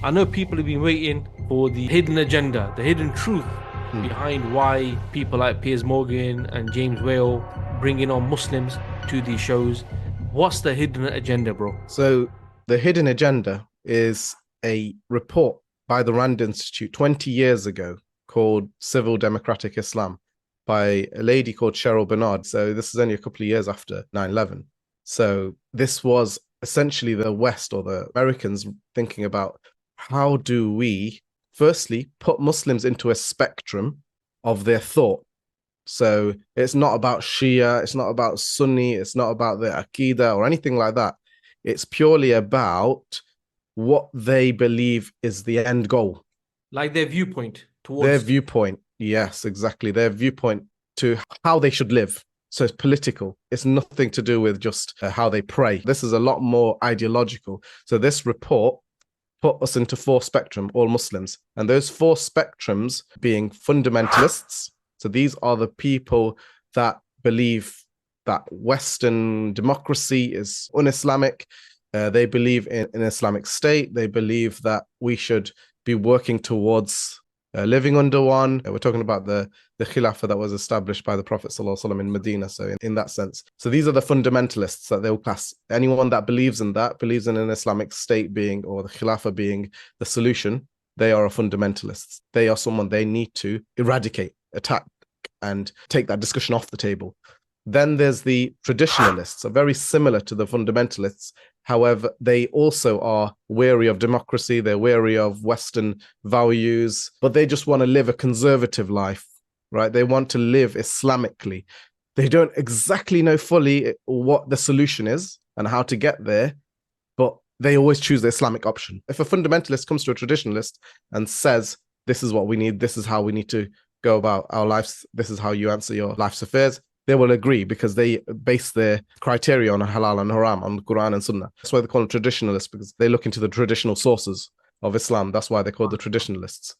I know people have been waiting for the hidden agenda, the hidden truth Hmm. behind why people like Piers Morgan and James Whale bringing on Muslims to these shows. What's the hidden agenda, bro? So the hidden agenda is a report by the Rand Institute 20 years ago called Civil Democratic Islam by a lady called Cheryl Bernard. So this is only a couple of years after 9/11. So this was essentially the West or the Americans thinking about how do we firstly put Muslims into a spectrum of their thought. So it's not about Shia, it's not about Sunni, it's not about the Aqidah or anything like that. It's purely about what they believe is the end goal. Like their viewpoint Their towards. viewpoint, yes, exactly. Their viewpoint to how they should live. So it's political. It's nothing to do with just how they pray. This is a lot more ideological. So this report put us into four spectrum, all Muslims. And those four spectrums being fundamentalists. So these are the people that believe that Western democracy is un-Islamic. They believe in an Islamic state. They believe that we should be working towards living under one. We're talking about the Khilafah that was established by the Prophet ﷺ in Medina. So in that sense. So these are the fundamentalists that they'll class. Anyone that believes in that, believes in an Islamic state being, or the Khilafah being the solution, they are a fundamentalist. They are someone they need to eradicate, attack, and take that discussion off the table. Then there's the traditionalists, are very similar to the fundamentalists. However, they also are wary of democracy. They're wary of Western values, but they just want to live a conservative life, right? They want to live Islamically. They don't exactly know fully what the solution is and how to get there, but they always choose the Islamic option. If a fundamentalist comes to a traditionalist and says, this is what we need, this is how we need to go about our lives, this is how you answer your life's affairs, they will agree because they base their criteria on halal and haram, on the Quran and Sunnah. That's why they call them traditionalists, because they look into the traditional sources of Islam. That's why they're called the traditionalists.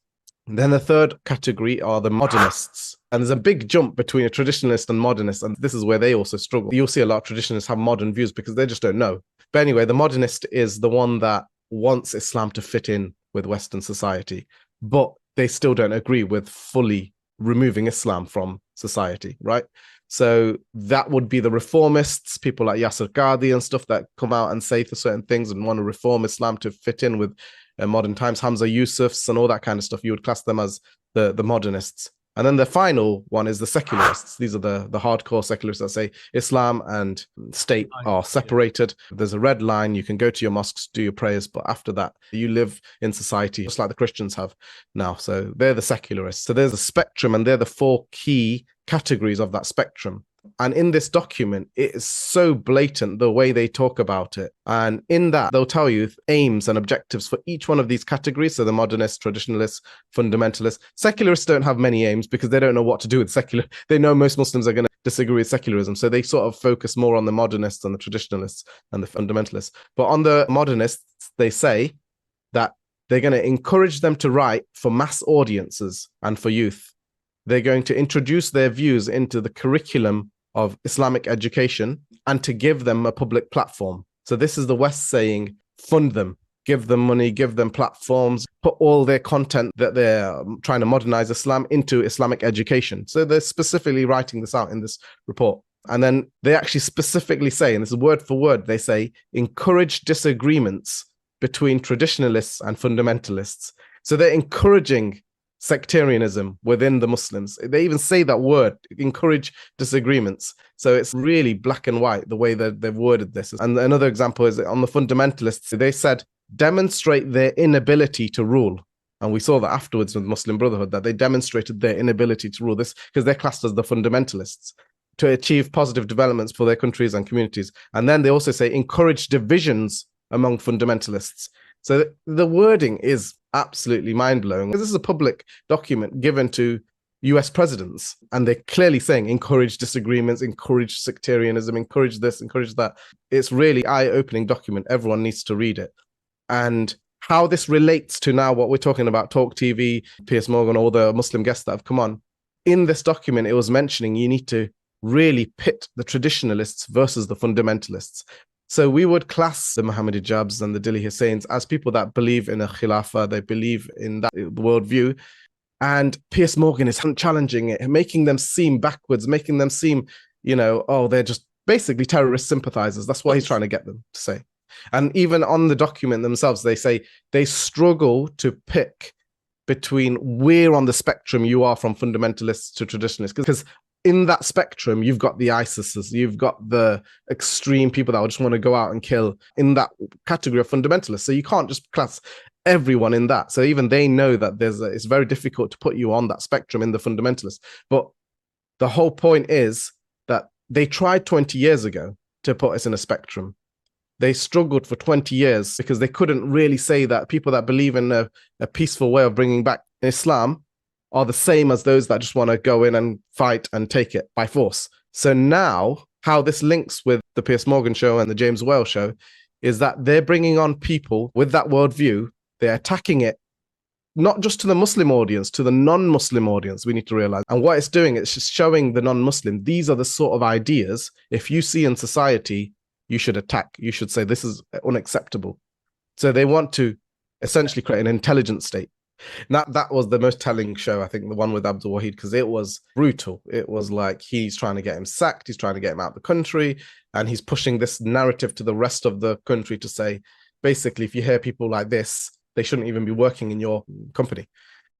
And then the third category are the modernists. And there's a big jump between a traditionalist and modernist, and this is where they also struggle. You'll see a lot of traditionalists have modern views because they just don't know. But anyway, the modernist is the one that wants Islam to fit in with Western society, but they still don't agree with fully removing Islam from society, right? So that would be the reformists, people like Yasser Qadhi and stuff that come out and say certain things and want to reform Islam to fit in with modern times. Hamza Yusufs and all that kind of stuff. You would class them as the modernists. And then the final one is the secularists. These are the hardcore secularists that say Islam and state are separated. There's a red line. You can go to your mosques, do your prayers, but after that, you live in society just like the Christians have now. So they're the secularists. So there's a spectrum, and they're the four key categories of that spectrum. And in this document, it is so blatant the way they talk about it. And in that, they'll tell you aims and objectives for each one of these categories. So the modernists, traditionalists, fundamentalists. Secularists don't have many aims because they don't know what to do with secular. They know most Muslims are going to disagree with secularism. So they sort of focus more on the modernists and the traditionalists and the fundamentalists. But on the modernists, they say that they're going to encourage them to write for mass audiences and for youth. They're going to introduce their views into the curriculum of Islamic education and to give them a public platform. So this is the West saying, fund them, give them money, give them platforms, put all their content that they're trying to modernize Islam into Islamic education. So they're specifically writing this out in this report. And then they actually specifically say, and this is word for word, they say, encourage disagreements between traditionalists and fundamentalists. So they're encouraging sectarianism within the Muslims. They even say that word, encourage disagreements. So it's really black and white the way that they've worded this. And another example is on the fundamentalists, they said, demonstrate their inability to rule. And we saw that afterwards with Muslim Brotherhood, that they demonstrated their inability to rule this because they're classed as the fundamentalists to achieve positive developments for their countries and communities. And then they also say, encourage divisions among fundamentalists. So the wording is absolutely mind-blowing. This is a public document given to US presidents, and they're clearly saying encourage disagreements, encourage sectarianism, encourage this, encourage that. It's really eye-opening document. Everyone needs to read it. And how this relates to now what we're talking about, TalkTV, Piers Morgan, all the Muslim guests that have come on. In this document, it was mentioning you need to really pit the traditionalists versus the fundamentalists. So we would class the Mohammadi Jabs and the Dili Husseins as people that believe in a Khilafah, they believe in that worldview. And Piers Morgan is challenging it, making them seem backwards, making them seem, oh, they're just basically terrorist sympathizers. That's what he's trying to get them to say. And even on the document themselves, they say they struggle to pick between where on the spectrum you are from fundamentalists to traditionalists. Because in that spectrum, you've got the ISISs, you've got the extreme people that just want to go out and kill in that category of fundamentalists. So you can't just class everyone in that. So even they know that it's very difficult to put you on that spectrum in the fundamentalists. But the whole point is that they tried 20 years ago to put us in a spectrum. They struggled for 20 years because they couldn't really say that people that believe in a peaceful way of bringing back Islam are the same as those that just want to go in and fight and take it by force. So now, how this links with the Piers Morgan show and the James Whale show is that they're bringing on people with that worldview. They're attacking it, not just to the Muslim audience, to the non-Muslim audience, we need to realize. And what it's doing, it's just showing the non-Muslim, these are the sort of ideas, if you see in society, you should attack. You should say, this is unacceptable. So they want to essentially create an intelligent state. Now, that was the most telling show, I think, the one with Abdul Wahid, because it was brutal. It was like he's trying to get him sacked, he's trying to get him out of the country, and he's pushing this narrative to the rest of the country to say, basically, if you hear people like this, they shouldn't even be working in your company.